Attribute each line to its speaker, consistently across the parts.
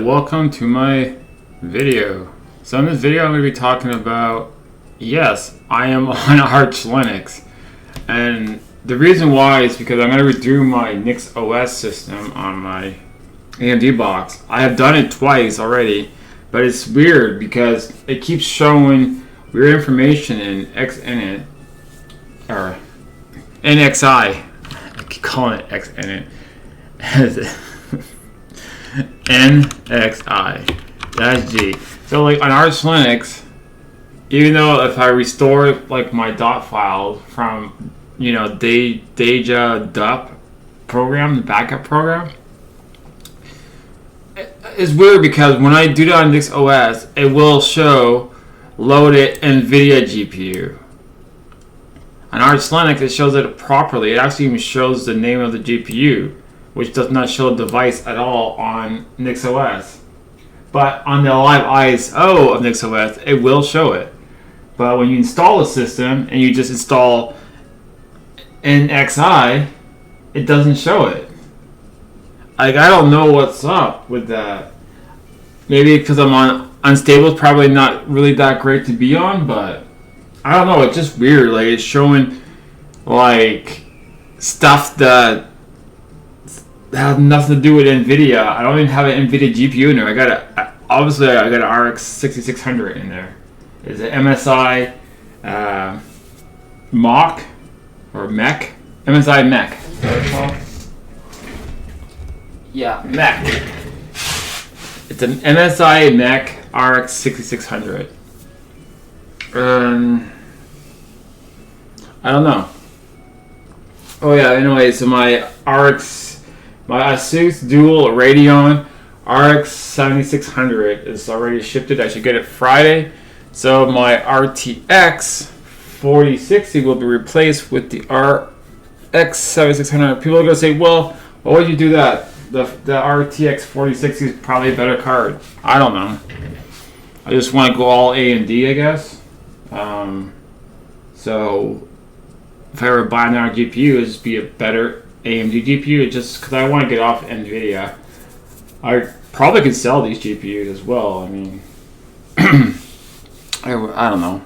Speaker 1: welcome to my video. So in this video I'm going to be talking about, yes, I am on Arch Linux. And the reason why is because I'm going to redo my NixOS system on my AMD box. I have done it twice already, but it's weird because it keeps showing weird information in XInit, or NXI. I keep calling it XInit. NXI. That's G. So like on Arch Linux, even though if I restore like my dot files from Deja dup program, the backup program, it's weird because when I do that on NixOS, it will show loaded NVIDIA GPU. On Arch Linux, it shows it properly. It actually even shows the name of the GPU, which does not show the device at all on NixOS. But on the live ISO of NixOS, it will show it. But when you install a system and you just install NXI, it doesn't show it. Like, I don't know what's up with that. Maybe because I'm on unstable, it's probably not really that great to be on, but I don't know, it's just weird. Like, it's showing like stuff that has nothing to do with NVIDIA. I don't even have an NVIDIA GPU in there. I got an RX 6600 in there. It's an MSI Mach or Mech. MSI Mech. Is that what it's called? Yeah, Mech. It's an MSI Mech RX 6600. I don't know. Oh yeah. Anyway, so my Asus Dual Radeon RX 7600 is already shipped. I should get it Friday. So my RTX 4060 will be replaced with the RX 7600. People are going to say, well, why would you do that? The RTX 4060 is probably a better card. I don't know. I just want to go all AMD, I guess. So if I ever buy another GPU, it'd just be a better AMD GPU, just because I want to get off NVIDIA. I probably could sell these GPUs as well. I mean, I don't know.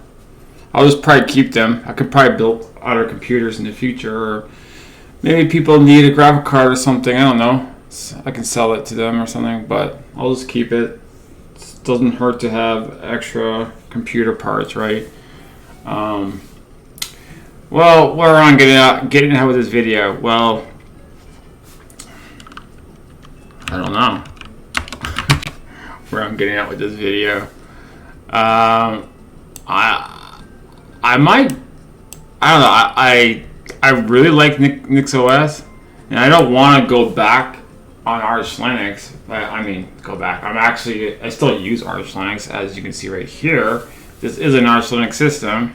Speaker 1: I'll just probably keep them. I could probably build other computers in the future, or maybe people need a graphic card or something. I don't know. So I can sell it to them or something, but I'll just keep it. It doesn't hurt to have extra computer parts, right? Well, where I'm getting out with this video? Well, I don't know where I'm getting out with this video. I might. I don't know. I really like NixOS, and I don't want to go back on Arch Linux. I mean, go back. I still use Arch Linux, as you can see right here. This is an Arch Linux system.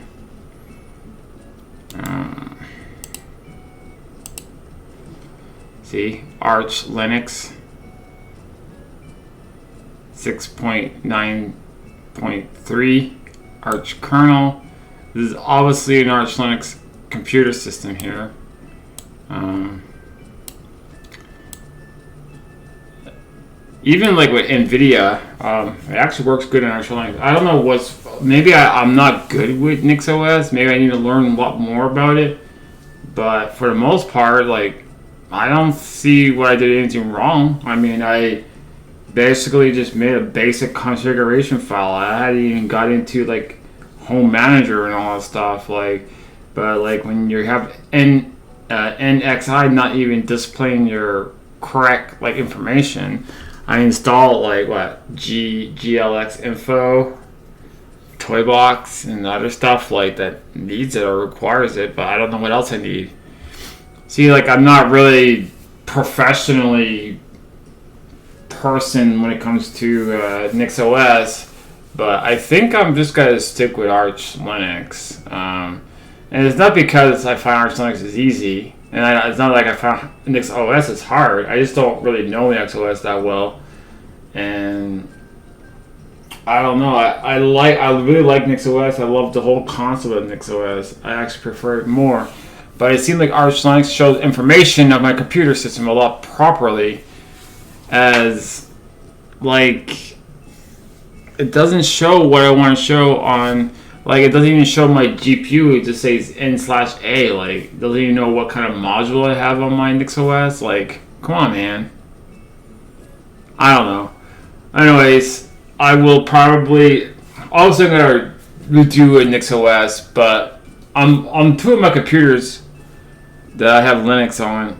Speaker 1: See, Arch Linux 6.9.3 Arch kernel. This is obviously an Arch Linux computer system here. Even like with NVIDIA, it actually works good in Arch Linux. I don't know maybe I'm not good with NixOS. Maybe I need to learn a lot more about it. But for the most part, like, I don't see what I did anything wrong. I mean, I basically just made a basic configuration file. I hadn't even got into like Home Manager and all that stuff. But like when you have NXI not even displaying your correct like information, I installed like GLX info, Toybox, and other stuff like that needs it or requires it, but I don't know what else I need. See, like, I'm not really professionally person when it comes to NixOS, but I think I'm just gonna stick with Arch Linux. And it's not because I find Arch Linux is easy, and it's not like I found NixOS is hard. I just don't really know NixOS that well, and I don't know. I really like NixOS. I love the whole concept of NixOS. I actually prefer it more. But it seemed like Arch Linux shows information of my computer system a lot properly as like, it doesn't show what I want to show on. Like, it doesn't even show my GPU. It just says N/A. Like, it doesn't even know what kind of module I have on my NixOS. Like, come on, man. I don't know. Anyways, I will probably also gonna do a NixOS, but on two of my computers that I have Linux on.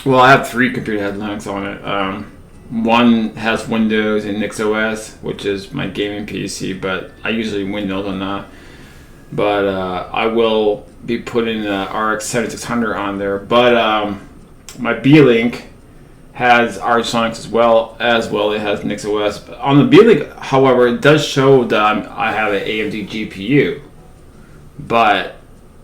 Speaker 1: Well, I have 3 computers that have Linux on it. One has Windows and NixOS, which is my gaming PC, but I usually Windows on that. But I will be putting the RX 7600 on there. But my B-Link has Arch Linux as well. It has NixOS. But on the B-Link, however, it does show that I have an AMD GPU. But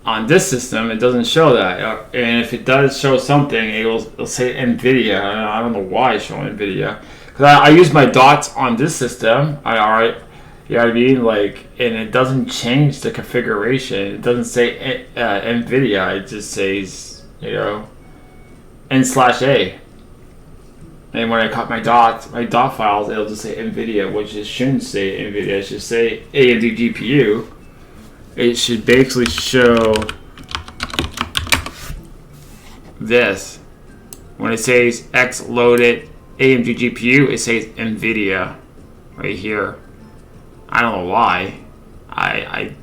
Speaker 1: on this system, it doesn't show that. And if it does show something, it'll say NVIDIA. I don't know why it's showing NVIDIA. Because I use my dots on this system. You know what I mean? Like, and it doesn't change the configuration. It doesn't say NVIDIA. It just says, you know, N/A. And when I cut my dot files, it'll just say NVIDIA, which it shouldn't say NVIDIA. It should say AMD GPU. It should basically show this. When it says X loaded AMD GPU, it says NVIDIA right here. I don't know why. I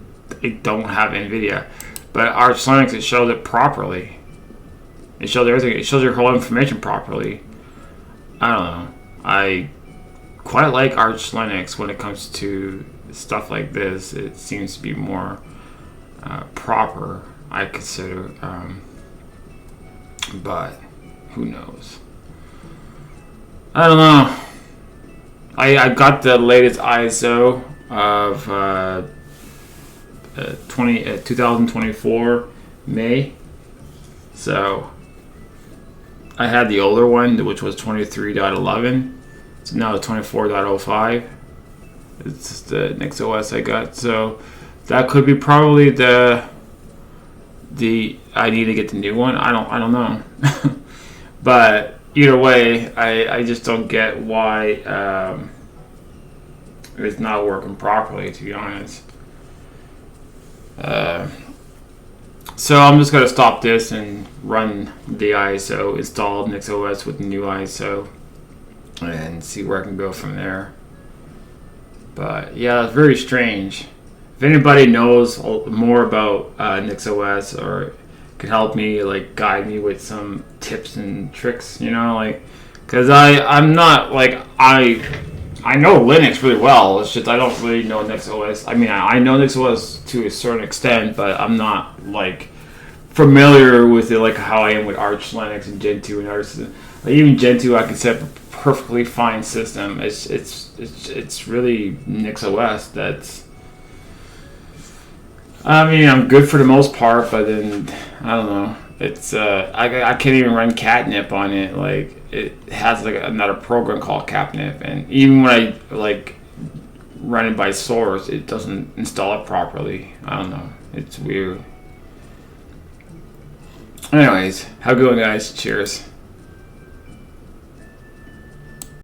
Speaker 1: don't have NVIDIA. But Arch Linux, it shows it properly. It shows everything. It shows your whole information properly. I don't know. I quite like Arch Linux when it comes to stuff like this. It seems to be more proper, I consider. But who knows? I don't know. I got the latest ISO of 2024 May. So I had the older one, which was 23.11. So now it's 24.05. It's the NixOS I got. So that could be probably the I need to get the new one. I don't know. But either way, I just don't get why it's not working properly, to be honest. So I'm just going to stop this and run the ISO, install NixOS with the new ISO, and see where I can go from there. But yeah, it's very strange. If anybody knows more about NixOS or could help me, like guide me with some tips and tricks, you know, like, because I'm not like I know Linux really well. It's just I don't really know NixOS. I mean, I know NixOS to a certain extent, but I'm not like familiar with it like how I am with Arch Linux and Gentoo and other systems. Like even Gentoo, I can set up a perfectly fine system. It's really NixOS that's. I mean, I'm good for the most part, but then I don't know. It's I can't even run Catnip on it. Like it has like another program called Catnip, and even when I like run it by source, it doesn't install it properly. I don't know. It's weird. Anyways, have a good one, guys. Cheers.